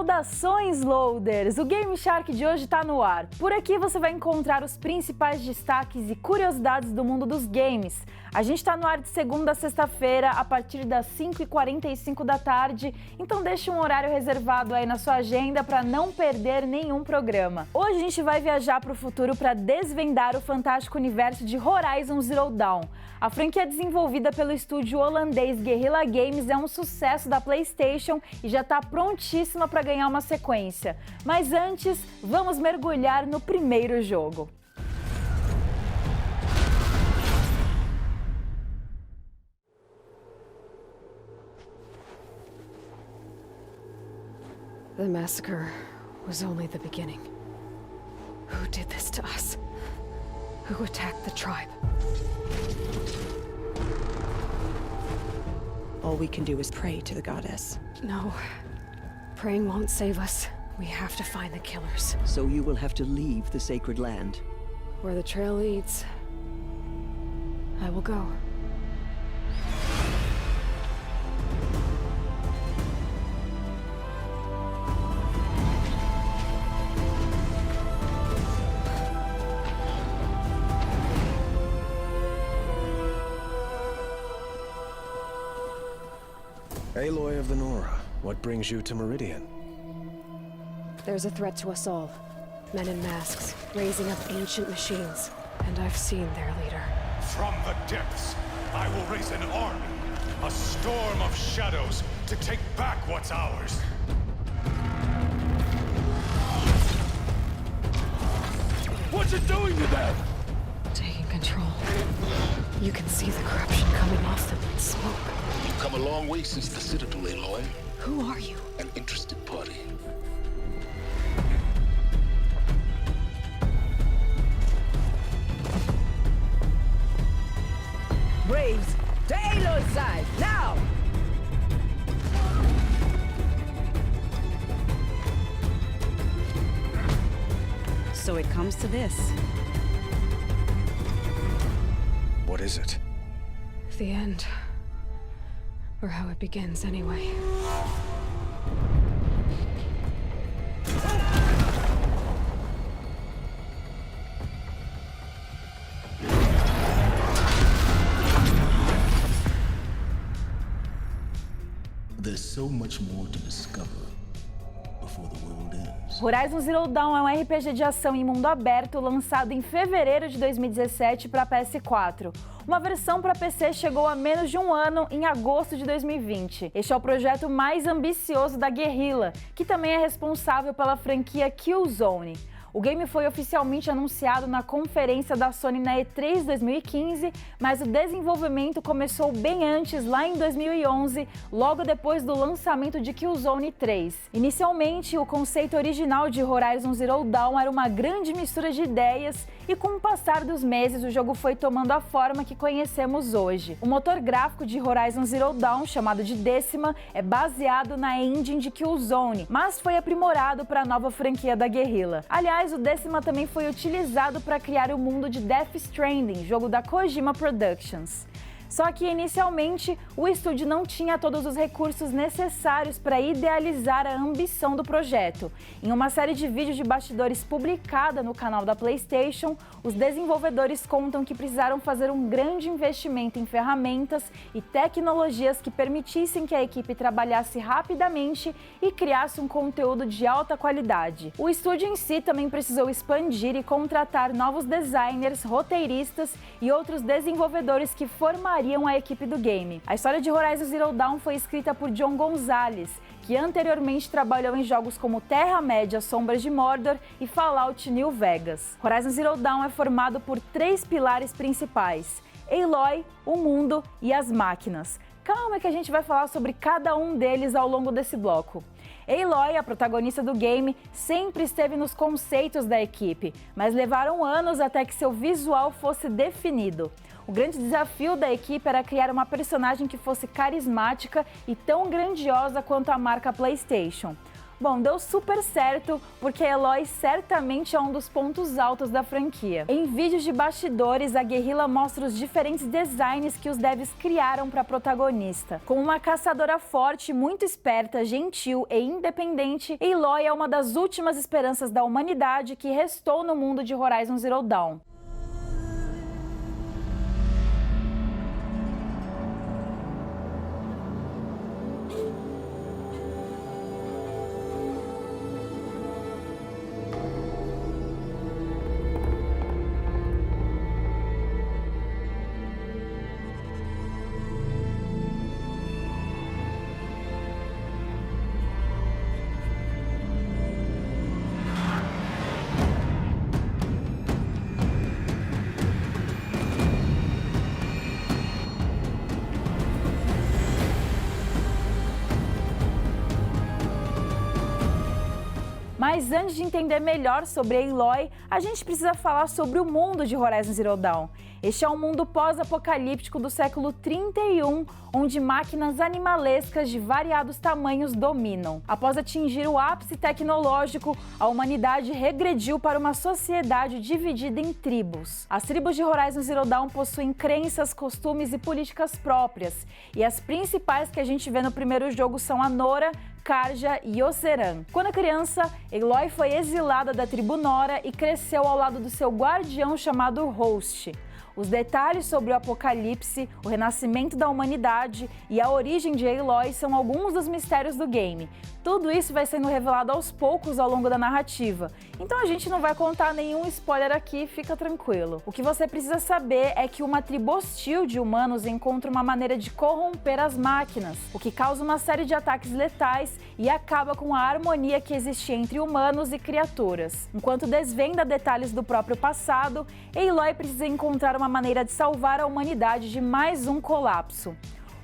Saudações, Loaders! O Game Shark de hoje está no ar. Por aqui você vai encontrar os principais destaques e curiosidades do mundo dos games. A gente está no ar de segunda a sexta-feira, a partir das 5h45 da tarde, então deixe um horário reservado aí na sua agenda para não perder nenhum programa. Hoje a gente vai viajar para o futuro para desvendar o fantástico universo de Horizon Zero Dawn. A franquia desenvolvida pelo estúdio holandês Guerrilla Games é um sucesso da PlayStation e já está prontíssima para ganhar uma sequência. Mas antes, vamos mergulhar no primeiro jogo. The massacre was only the beginning. Who did this to us? Who attacked the tribe? All we can do is pray to the goddess. No. Praying won't save us. We have to find the killers. So you will have to leave the sacred land. Where the trail leads, I will go. Aloy of the Nora, what brings you to Meridian? There's a threat to us all. Men in masks, raising up ancient machines. And I've seen their leader. From the depths, I will raise an army. A storm of shadows to take back what's ours. What's it doing to them? Taking control. You can see the corruption coming off them in smoke. You've come a long way since the Citadel, Aloy. Who are you? An interested party. Braves, to Aloy's side, now! So it comes to this. What is it? The end. Or how it begins, anyway. There's so much more to discover before the world ends. Horizon Zero Dawn é um RPG de ação em mundo aberto lançado em fevereiro de 2017 para PS4. Uma versão para PC chegou a menos de um ano, em agosto de 2020. Este é o projeto mais ambicioso da Guerrilla, que também é responsável pela franquia Killzone. O game foi oficialmente anunciado na conferência da Sony na E3 2015, mas o desenvolvimento começou bem antes, lá em 2011, logo depois do lançamento de Killzone 3. Inicialmente, o conceito original de Horizon Zero Dawn era uma grande mistura de ideias e com o passar dos meses o jogo foi tomando a forma que conhecemos hoje. O motor gráfico de Horizon Zero Dawn, chamado de Decima, é baseado na engine de Killzone, mas foi aprimorado para a nova franquia da Guerrilla. Aliás, o Decima também foi utilizado para criar o mundo de Death Stranding, jogo da Kojima Productions. Só que, inicialmente, o estúdio não tinha todos os recursos necessários para idealizar a ambição do projeto. Em uma série de vídeos de bastidores publicada no canal da PlayStation, os desenvolvedores contam que precisaram fazer um grande investimento em ferramentas e tecnologias que permitissem que a equipe trabalhasse rapidamente e criasse um conteúdo de alta qualidade. O estúdio em si também precisou expandir e contratar novos designers, roteiristas e outros desenvolvedores que formariam a equipe do game. A história de Horizon Zero Dawn foi escrita por John Gonzalez, que anteriormente trabalhou em jogos como Terra-média, Sombras de Mordor e Fallout New Vegas. Horizon Zero Dawn é formado por 3 pilares principais: Aloy, o mundo e as máquinas. Calma que a gente vai falar sobre cada um deles ao longo desse bloco. Aloy, a protagonista do game, sempre esteve nos conceitos da equipe, mas levaram anos até que seu visual fosse definido. O grande desafio da equipe era criar uma personagem que fosse carismática e tão grandiosa quanto a marca PlayStation. Bom, deu super certo, porque Aloy certamente é um dos pontos altos da franquia. Em vídeos de bastidores, a Guerrilla mostra os diferentes designs que os devs criaram para a protagonista. Como uma caçadora forte, muito esperta, gentil e independente, Aloy é uma das últimas esperanças da humanidade que restou no mundo de Horizon Zero Dawn. Mas antes de entender melhor sobre Aloy, a gente precisa falar sobre o mundo de Horizon Zero Dawn. Este é um mundo pós-apocalíptico do século 31, onde máquinas animalescas de variados tamanhos dominam. Após atingir o ápice tecnológico, a humanidade regrediu para uma sociedade dividida em tribos. As tribos de Horizon Zero Dawn possuem crenças, costumes e políticas próprias, e as principais que a gente vê no primeiro jogo são a Nora, Carja e Oseram. Quando criança, Aloy foi exilada da tribo Nora e cresceu ao lado do seu guardião chamado Host. Os detalhes sobre o apocalipse, o renascimento da humanidade e a origem de Aloy são alguns dos mistérios do game. Tudo isso vai sendo revelado aos poucos ao longo da narrativa, então a gente não vai contar nenhum spoiler aqui, fica tranquilo. O que você precisa saber é que uma tribo hostil de humanos encontra uma maneira de corromper as máquinas, o que causa uma série de ataques letais e acaba com a harmonia que existia entre humanos e criaturas. Enquanto desvenda detalhes do próprio passado, Aloy precisa encontrar uma maneira de salvar a humanidade de mais um colapso.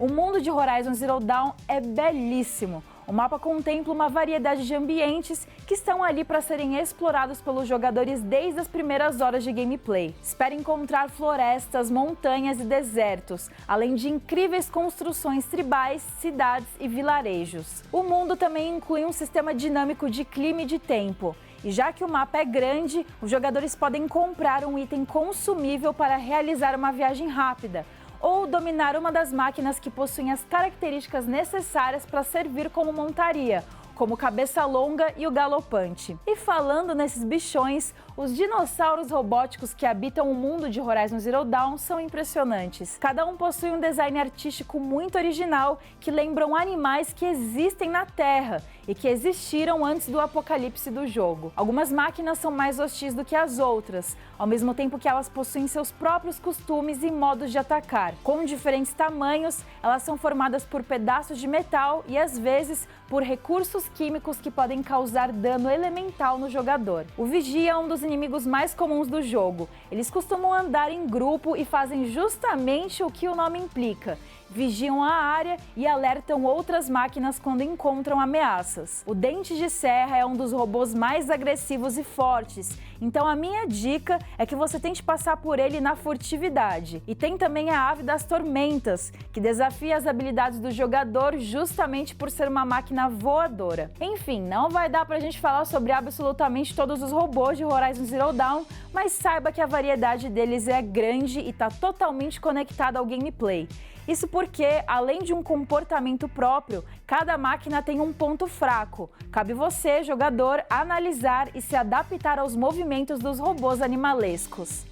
O mundo de Horizon Zero Dawn é belíssimo. O mapa contempla uma variedade de ambientes que estão ali para serem explorados pelos jogadores desde as primeiras horas de gameplay. Espere encontrar florestas, montanhas e desertos, além de incríveis construções tribais, cidades e vilarejos. O mundo também inclui um sistema dinâmico de clima e de tempo. E já que o mapa é grande, os jogadores podem comprar um item consumível para realizar uma viagem rápida, ou dominar uma das máquinas que possuem as características necessárias para servir como montaria, como o cabeça longa e o galopante. E falando nesses bichões, os dinossauros robóticos que habitam o mundo de Horizon Zero Dawn são impressionantes. Cada um possui um design artístico muito original que lembram animais que existem na Terra e que existiram antes do apocalipse do jogo. Algumas máquinas são mais hostis do que as outras, ao mesmo tempo que elas possuem seus próprios costumes e modos de atacar. Com diferentes tamanhos, elas são formadas por pedaços de metal e às vezes por recursos químicos que podem causar dano elemental no jogador. O Vigia é um dos inimigos mais comuns do jogo. Eles costumam andar em grupo e fazem justamente o que o nome implica. Vigiam a área e alertam outras máquinas quando encontram ameaças. O Dente de Serra é um dos robôs mais agressivos e fortes, então a minha dica é que você tente passar por ele na furtividade. E tem também a Ave das Tormentas, que desafia as habilidades do jogador justamente por ser uma máquina voadora. Enfim, não vai dar pra gente falar sobre absolutamente todos os robôs de Horizon Zero Dawn, mas saiba que a variedade deles é grande e tá totalmente conectada ao gameplay. Isso porque, além de um comportamento próprio, cada máquina tem um ponto fraco. Cabe você, jogador, analisar e se adaptar aos movimentos dos robôs animalescos.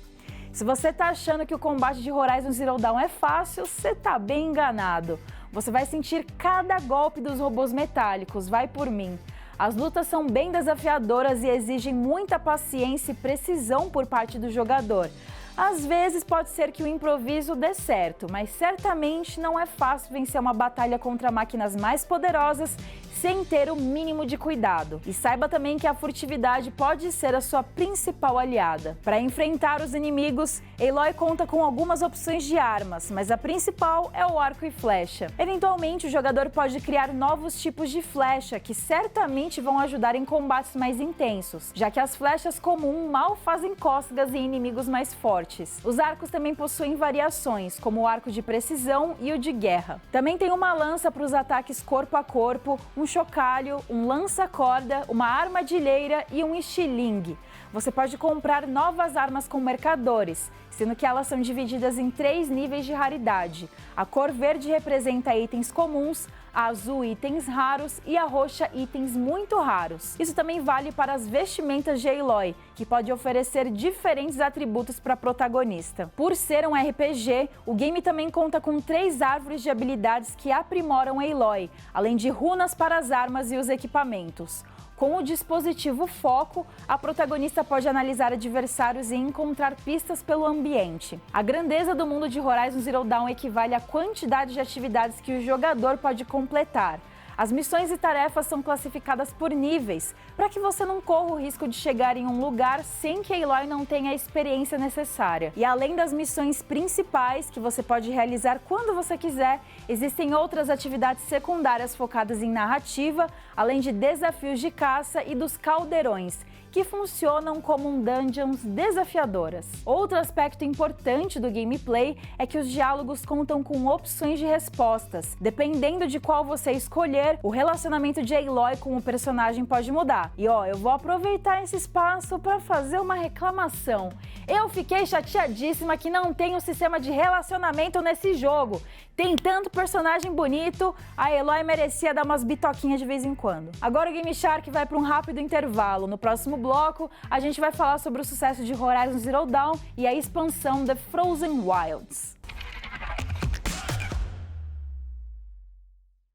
Se você tá achando que o combate de Horizon Zero Dawn é fácil, você tá bem enganado. Você vai sentir cada golpe dos robôs metálicos, vai por mim. As lutas são bem desafiadoras e exigem muita paciência e precisão por parte do jogador. Às vezes pode ser que o improviso dê certo, mas certamente não é fácil vencer uma batalha contra máquinas mais poderosas sem ter o mínimo de cuidado. E saiba também que a furtividade pode ser a sua principal aliada. Para enfrentar os inimigos, Aloy conta com algumas opções de armas, mas a principal é o arco e flecha. Eventualmente, o jogador pode criar novos tipos de flecha, que certamente vão ajudar em combates mais intensos, já que as flechas comuns mal fazem cócegas em inimigos mais fortes. Os arcos também possuem variações, como o arco de precisão e o de guerra. Também tem uma lança para os ataques corpo a corpo, um chocalho, um lança-corda, uma armadilheira e um estilingue. Você pode comprar novas armas com mercadores, sendo que elas são divididas em 3 níveis de raridade. A cor verde representa itens comuns, a azul itens raros e a roxa itens muito raros. Isso também vale para as vestimentas de Aloy, que pode oferecer diferentes atributos para a protagonista. Por ser um RPG, o game também conta com 3 árvores de habilidades que aprimoram Aloy, além de runas para as armas e os equipamentos. Com o dispositivo Foco, a protagonista pode analisar adversários e encontrar pistas pelo ambiente. A grandeza do mundo de Horizon Zero Dawn equivale à quantidade de atividades que o jogador pode completar. As missões e tarefas são classificadas por níveis, para que você não corra o risco de chegar em um lugar sem que Aloy não tenha a experiência necessária. E além das missões principais, que você pode realizar quando você quiser, existem outras atividades secundárias focadas em narrativa, além de desafios de caça e dos caldeirões, que funcionam como dungeons desafiadoras. Outro aspecto importante do gameplay é que os diálogos contam com opções de respostas. Dependendo de qual você escolher, o relacionamento de Aloy com o personagem pode mudar. E eu vou aproveitar esse espaço para fazer uma reclamação. Eu fiquei chateadíssima que não tem um sistema de relacionamento nesse jogo. Tem tanto personagem bonito, a Aloy merecia dar umas bitoquinhas de vez em quando. Agora o Game Shark vai para um rápido intervalo. No próximo bloco, a gente vai falar sobre o sucesso de Horizon Zero Dawn e a expansão The Frozen Wilds.